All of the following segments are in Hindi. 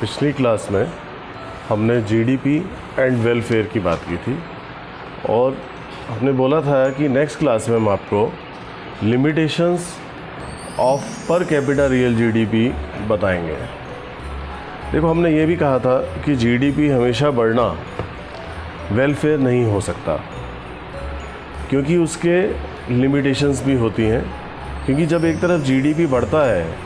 पिछली क्लास में हमने जीडीपी एंड वेलफेयर की बात की थी और हमने बोला था कि नेक्स्ट क्लास में हम आपको लिमिटेशंस ऑफ पर कैपिटा रियल जीडीपी बताएंगे। देखो, हमने ये भी कहा था कि जीडीपी हमेशा बढ़ना वेलफेयर नहीं हो सकता, क्योंकि उसके लिमिटेशंस भी होती हैं। क्योंकि जब एक तरफ जीडीपी बढ़ता है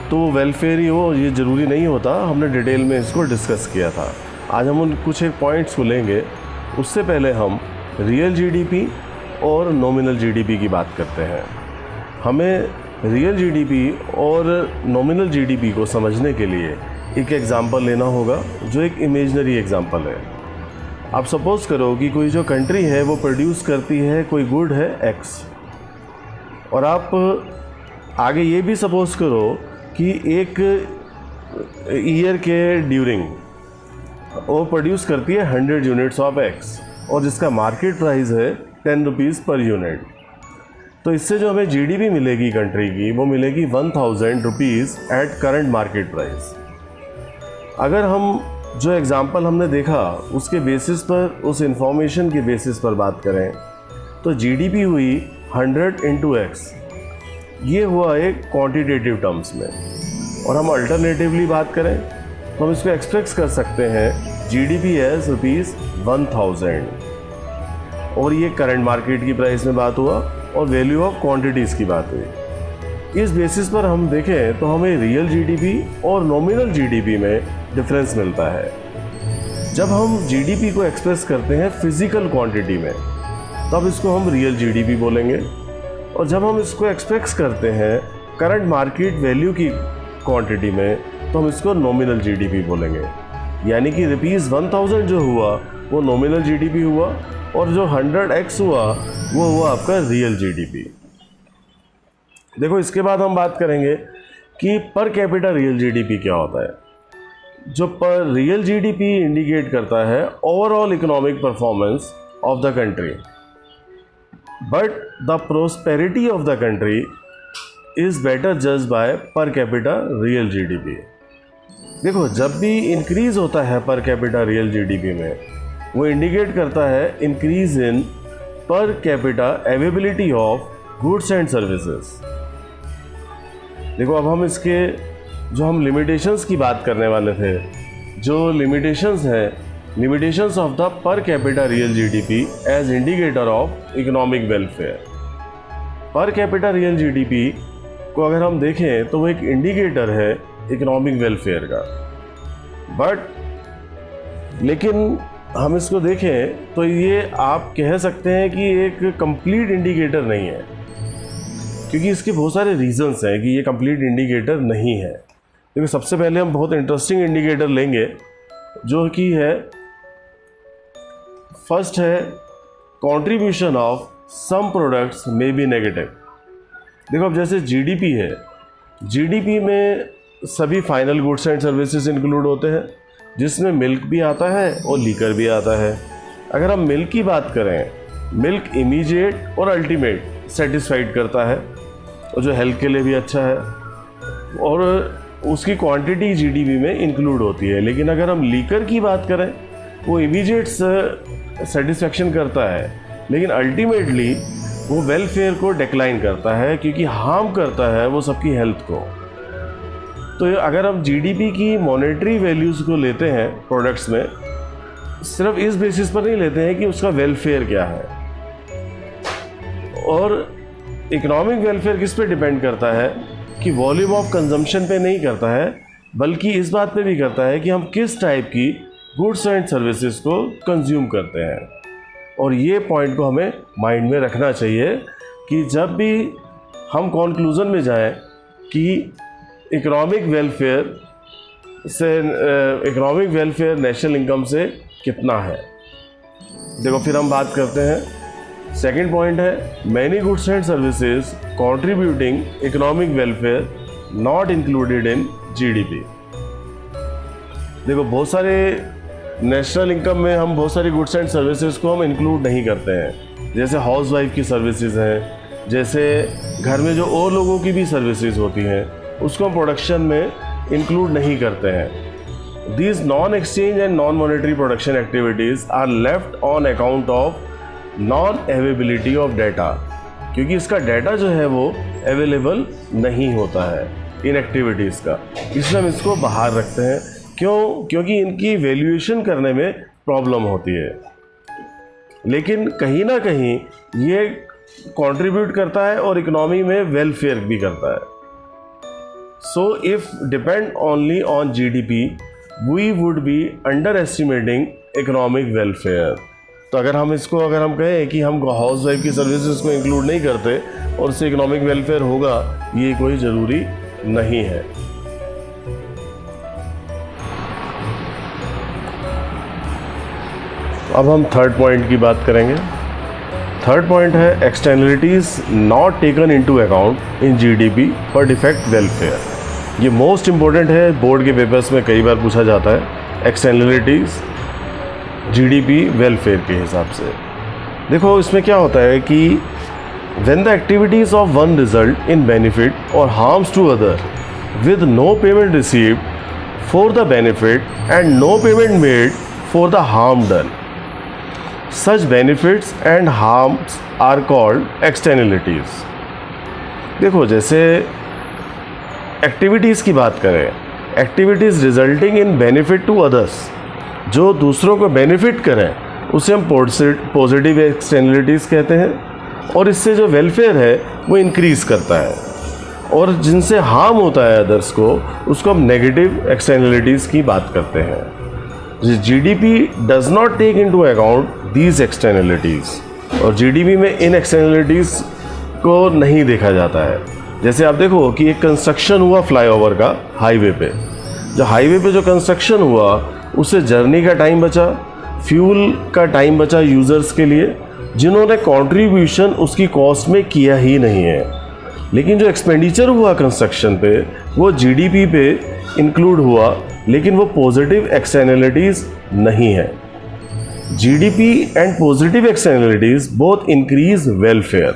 तो वो वेलफेयर ही हो, ये ज़रूरी नहीं होता। हमने डिटेल में इसको डिस्कस किया था। आज हम उन कुछ एक पॉइंट्स को लेंगे। उससे पहले हम रियल जीडीपी और नॉमिनल जीडीपी की बात करते हैं। हमें रियल जीडीपी और नॉमिनल जीडीपी को समझने के लिए एक एग्ज़ाम्पल लेना होगा, जो एक इमेजनरी एग्ज़ाम्पल है। आप सपोज़ करो कि कोई जो कंट्री है वो प्रोड्यूस करती है कोई गुड है एक्स, और आप आगे ये भी सपोज़ करो कि एक ईयर के ड्यूरिंग वो प्रोड्यूस करती है 100 यूनिट्स ऑफ एक्स, और जिसका मार्केट प्राइस है 10 रुपीज़ पर यूनिट। तो इससे जो हमें जीडीपी मिलेगी कंट्री की, वो मिलेगी 1000 rupees at current market price. अगर हम जो एग्ज़ाम्पल हमने देखा उसके बेसिस पर, उस इंफॉर्मेशन के बेसिस पर बात करें, तो जीडीपी हुई 100 इंटू एक्स। ये हुआ एक क्वांटिटेटिव टर्म्स में। और हम अल्टरनेटिवली बात करें तो हम इसको एक्सप्रेस कर सकते हैं जीडीपी एज ₹1000, और ये करंट मार्केट की प्राइस में बात हुआ और वैल्यू ऑफ क्वांटिटीज़ की बात हुई। इस बेसिस पर हम देखें तो हमें रियल जीडीपी और नॉमिनल जीडीपी में डिफरेंस मिलता है। जब हम जीडीपी को एक्सप्रेस करते हैं फिजिकल क्वांटिटी में, तब इसको हम रियल जीडीपी बोलेंगे, और जब हम इसको एक्सप्रेस करते हैं करंट मार्केट वैल्यू की क्वांटिटी में, तो हम इसको नॉमिनल जीडीपी बोलेंगे। यानी कि ₹1000 जो हुआ वो नॉमिनल जीडीपी हुआ, और जो 100x हुआ वो हुआ आपका रियल जीडीपी। देखो, इसके बाद हम बात करेंगे कि पर कैपिटा रियल जीडीपी क्या होता है। जो पर रियल जीडीपी इंडिकेट करता है overall economic performance of the country, but the prosperity of the country is better judged bye पर कैपिटा रियल जीडीपी। देखो, जब भी इंक्रीज़ होता है पर कैपिटा रियल जीडीपी में, वो इंडिकेट करता है increase in per capita availability of goods and services. देखो, अब हम इसके जो हम लिमिटेशंस की बात करने वाले थे, जो लिमिटेशंस हैं, limitations of the per capita real GDP as indicator of economic welfare. Per capita real GDP को अगर हम देखें तो वो एक इंडिकेटर है इकोनॉमिक वेलफेयर का, बट लेकिन हम इसको देखें तो ये आप कह सकते हैं कि एक कंप्लीट इंडिकेटर नहीं है, क्योंकि इसके बहुत सारे रीजंस हैं कि ये कंप्लीट इंडिकेटर नहीं है। देखो, सबसे पहले हम बहुत इंटरेस्टिंग इंडिकेटर लेंगे, जो कि है फर्स्ट है contribution of some products may be negative. देखो, अब जैसे जीडीपी है, जीडीपी में सभी final goods and services include होते हैं, जिसमें मिल्क भी आता है और लीकर भी आता है। अगर हम मिल्क की बात करें, मिल्क इमीडिएट और अल्टीमेट सेटिस्फाइड करता है, और जो हेल्थ के लिए भी अच्छा है, और उसकी क्वांटिटी जीडीपी में इंक्लूड होती है। लेकिन अगर हम लीकर की बात करें, वो इमीडिएट सेटिस्फैक्शन करता है, लेकिन अल्टीमेटली वो वेलफेयर को डिक्लाइन करता है, क्योंकि हार्म करता है वो सबकी हेल्थ को। तो अगर हम जीडीपी की मॉनेटरी वैल्यूज़ को लेते हैं प्रोडक्ट्स में, सिर्फ इस बेसिस पर नहीं लेते हैं कि उसका वेलफेयर क्या है। और इकोनॉमिक वेलफेयर किस पे डिपेंड करता है कि वॉल्यूम ऑफ कंजम्पशन पे नहीं करता है, बल्कि इस बात पे भी करता है कि हम किस टाइप की गुड्स एंड सर्विसेज को कंज्यूम करते हैं। और ये पॉइंट को हमें माइंड में रखना चाहिए कि जब भी हम कॉन्क्लूज़न में जाएं कि इकोनॉमिक वेलफेयर नेशनल इनकम से कितना है। देखो, फिर हम बात करते हैं, सेकंड पॉइंट है many goods and services contributing economic welfare not included in GDP. देखो, बहुत सारे नेशनल इनकम में हम बहुत सारी गुड्स एंड सर्विसेज को हम इंक्लूड नहीं करते हैं, जैसे हाउस वाइफ की सर्विसेज हैं, जैसे घर में जो और लोगों की भी सर्विसेज होती हैं, उसको हम प्रोडक्शन में इंक्लूड नहीं करते हैं। These non-exchange and non-monetary production activities are left on account of non-availability of data, क्योंकि इसका डाटा जो है वो अवेलेबल नहीं होता है इन एक्टिविटीज़ का, इसलिए हम इसको बाहर रखते हैं। क्यों? क्योंकि इनकी वैल्यूएशन करने में प्रॉब्लम होती है, लेकिन कहीं ना कहीं ये कंट्रीब्यूट करता है और इकोनॉमी में वेलफेयर भी करता है। So if depend only on GDP we would be underestimating economic welfare. तो अगर हम कहें कि हम हाउस वाइफ की सर्विसेज को इंक्लूड नहीं करते और उससे इकोनॉमिक वेलफेयर होगा, ये कोई ज़रूरी नहीं है। अब हम थर्ड पॉइंट की बात करेंगे। थर्ड पॉइंट है externalities not taken into account in GDP but effect welfare. ये मोस्ट इम्पोर्टेंट है, बोर्ड के पेपर्स में कई बार पूछा जाता है। एक्सटर्नलिटीज़ जीडीपी वेलफेयर के हिसाब से देखो, इसमें क्या होता है कि when the activities of one result in benefit और harms to other with no payment received for the benefit and no payment made for the harm done, such benefits and harms are called externalities। देखो, जैसे एक्टिविटीज़ की बात करें, activities resulting in benefit to others, जो दूसरों को बेनिफिट करें, उसे हम पॉजिटिव एक्सटर्नलिटीज़ कहते हैं, और इससे जो वेलफेयर है वो इंक्रीज़ करता है, और जिनसे हार्म होता है अदर्स को, उसको हम नेगेटिव एक्सटर्नलिटीज़ की बात करते हैं। GDP does not take into account these externalities, और GDP में इन एक्सटर्नलिटीज़ को नहीं देखा जाता है। जैसे आप देखो कि एक कंस्ट्रक्शन हुआ फ्लाईओवर का हाईवे पे, जो कंस्ट्रक्शन हुआ उससे जर्नी का टाइम बचा, फ्यूल का टाइम बचा यूज़र्स के लिए, जिन्होंने कंट्रीब्यूशन उसकी कॉस्ट में किया ही नहीं है। लेकिन जो एक्सपेंडिचर हुआ कंस्ट्रक्शन पे वो GDP पे इंक्लूड हुआ, लेकिन वो पॉजिटिव एक्सटर्नलिटीज़ नहीं है। GDP and positive externalities both increase welfare.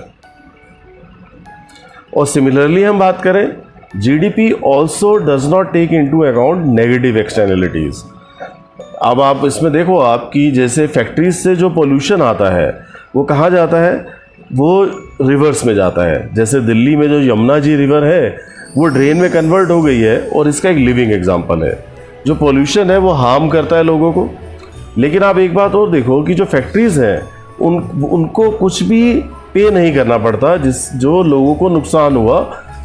और सिमिलरली हम बात करें, GDP also does not take into account negative externalities. अब आप इसमें देखो आपकी, जैसे फैक्ट्रीज से जो पोल्यूशन आता है वो कहाँ जाता है? वो रिवर्स में जाता है। जैसे दिल्ली में जो यमुना जी रिवर है वो ड्रेन में कन्वर्ट हो गई है, और इसका एक लिविंग एग्जांपल है। जो पोल्यूशन है वो हार्म करता है लोगों को, लेकिन आप एक बात और देखो कि जो फैक्ट्रीज़ हैं उनको कुछ भी पे नहीं करना पड़ता। जो लोगों को नुकसान हुआ,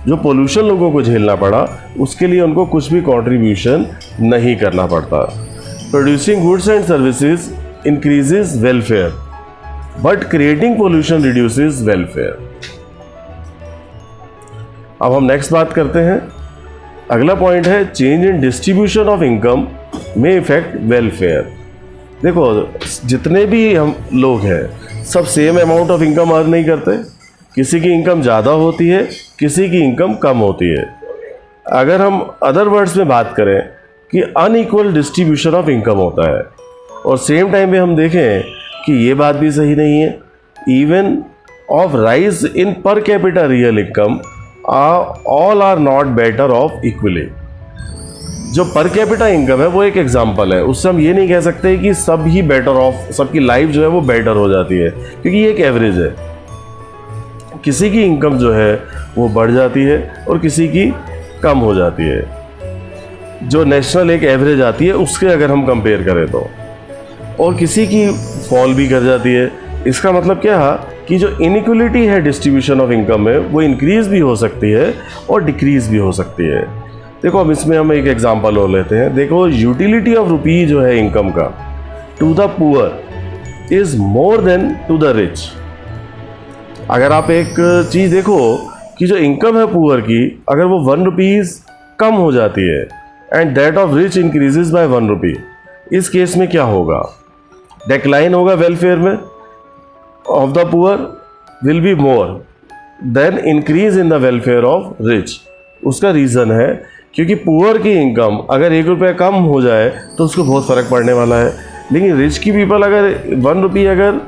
जो पोल्यूशन लोगों को झेलना पड़ा, उसके लिए उनको कुछ भी कंट्रीब्यूशन नहीं करना पड़ता। Producing goods and services increases welfare but creating pollution reduces welfare. अब हम नेक्स्ट बात करते हैं। अगला पॉइंट है change in distribution of income में इफेक्ट वेलफेयर। देखो, जितने भी हम लोग हैं सब same amount of income earn नहीं करते। किसी की इनकम ज़्यादा होती है, किसी की इनकम कम होती है। अगर हम अदर वर्ड्स में बात करें कि अनइक्वल डिस्ट्रीब्यूशन ऑफ इनकम होता है, और सेम टाइम पे हम देखें कि ये बात भी सही नहीं है। Even of rise in per capita real income all are not better off equally. जो पर कैपिटा इनकम है वो एक एग्जांपल है, उससे हम ये नहीं कह सकते कि सब ही बेटर ऑफ, सबकी लाइफ जो है वो बेटर हो जाती है, क्योंकि ये एक एवरेज है। किसी की इनकम जो है वो बढ़ जाती है और किसी की कम हो जाती है। जो नेशनल एक एवरेज आती है उसके अगर हम कंपेयर करें तो, और किसी की फॉल भी कर जाती है। इसका मतलब क्या है कि जो इनइक्वलिटी है डिस्ट्रीब्यूशन ऑफ इनकम में वो इंक्रीज़ भी हो सकती है और डिक्रीज़ भी हो सकती है। देखो, अब इसमें हम एक एग्जांपल और लेते हैं। देखो, यूटिलिटी ऑफ रुपी जो है इनकम का to the poor is more than to the rich. अगर आप एक चीज़ देखो कि जो इनकम है पुअर की, अगर वो 1 रुपीज़ कम हो जाती है and that of rich increases by 1 रुपी, इस केस में क्या होगा? डिक्लाइन होगा वेलफेयर में of the poor will be more than increase in the welfare of rich. उसका रीज़न है क्योंकि पुअर की इनकम अगर 1 रुपये कम हो जाए तो उसको बहुत फ़र्क पड़ने वाला है, लेकिन रिच की पीपल अगर 1 रुपी अगर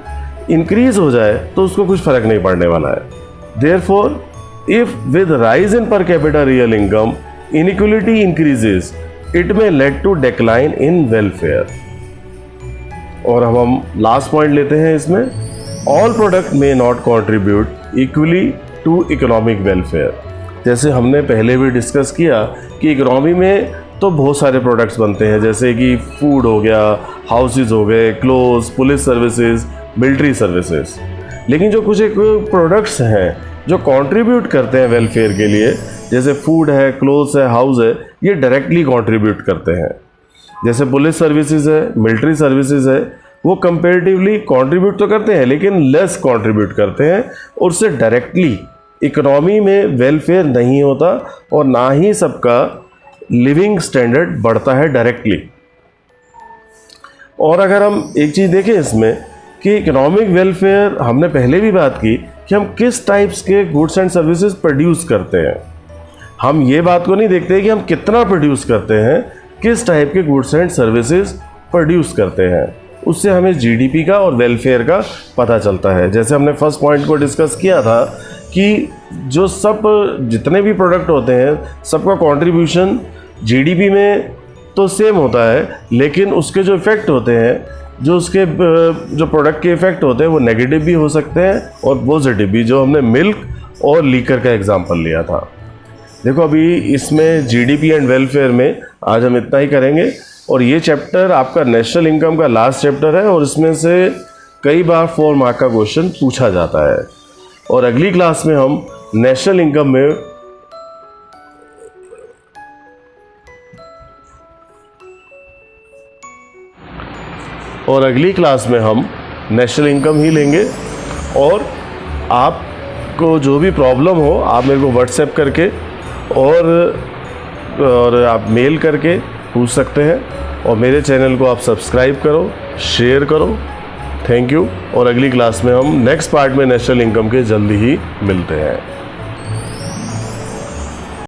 इंक्रीज हो जाए तो उसको कुछ फ़र्क नहीं पड़ने वाला है। Therefore if with rise in per capita real income inequality increases it may lead to decline in welfare. और अब हम लास्ट पॉइंट लेते हैं इसमें, all product may not contribute equally to economic welfare. जैसे हमने पहले भी डिस्कस किया कि इकोनॉमी में तो बहुत सारे प्रोडक्ट्स बनते हैं, जैसे कि फूड हो गया, हाउसेज हो गए, clothes, police services, military services. लेकिन जो कुछ एक प्रोडक्ट्स हैं जो कंट्रीब्यूट करते हैं वेलफेयर के लिए, जैसे फूड है, क्लोथ्स है, हाउस है, ये डायरेक्टली कंट्रीब्यूट करते हैं। जैसे पुलिस सर्विसेज है, मिलिट्री सर्विसेज है, वो कंपेरेटिवली कंट्रीब्यूट तो करते हैं लेकिन लेस कंट्रीब्यूट करते हैं, और उससे डायरेक्टली इकोनॉमी में वेलफेयर नहीं होता और ना ही सबका लिविंग स्टैंडर्ड बढ़ता है डायरेक्टली। और अगर हम एक चीज़ देखें इसमें कि इकोनॉमिक वेलफेयर, हमने पहले भी बात की कि हम किस टाइप्स के गुड्स एंड सर्विसेज प्रोड्यूस करते हैं। हम ये बात को नहीं देखते कि हम कितना प्रोड्यूस करते हैं, किस टाइप के गुड्स एंड सर्विसेज प्रोड्यूस करते हैं, उससे हमें जीडीपी का और वेलफेयर का पता चलता है। जैसे हमने फर्स्ट पॉइंट को डिस्कस किया था कि जो सब जितने भी प्रोडक्ट होते हैं सबका कंट्रीब्यूशन जीडीपी में तो सेम होता है, लेकिन उसके जो इफ़ेक्ट होते हैं, जो प्रोडक्ट के इफ़ेक्ट होते हैं वो नेगेटिव भी हो सकते हैं और पॉजिटिव भी, जो हमने मिल्क और लीकर का एग्जांपल लिया था। देखो अभी इसमें जीडीपी एंड वेलफेयर में आज हम इतना ही करेंगे, और ये चैप्टर आपका नेशनल इनकम का लास्ट चैप्टर है और इसमें से कई बार 4 मार्क का क्वेश्चन पूछा जाता है। और अगली क्लास में हम नेशनल इनकम में नेशनल इनकम ही लेंगे। और आपको जो भी प्रॉब्लम हो आप मेरे को व्हाट्सएप करके और आप मेल करके पूछ सकते हैं, और मेरे चैनल को आप सब्सक्राइब करो, शेयर करो। Thank you. और अगली क्लास में हम नेक्स्ट पार्ट में नेशनल इनकम के जल्दी ही मिलते हैं।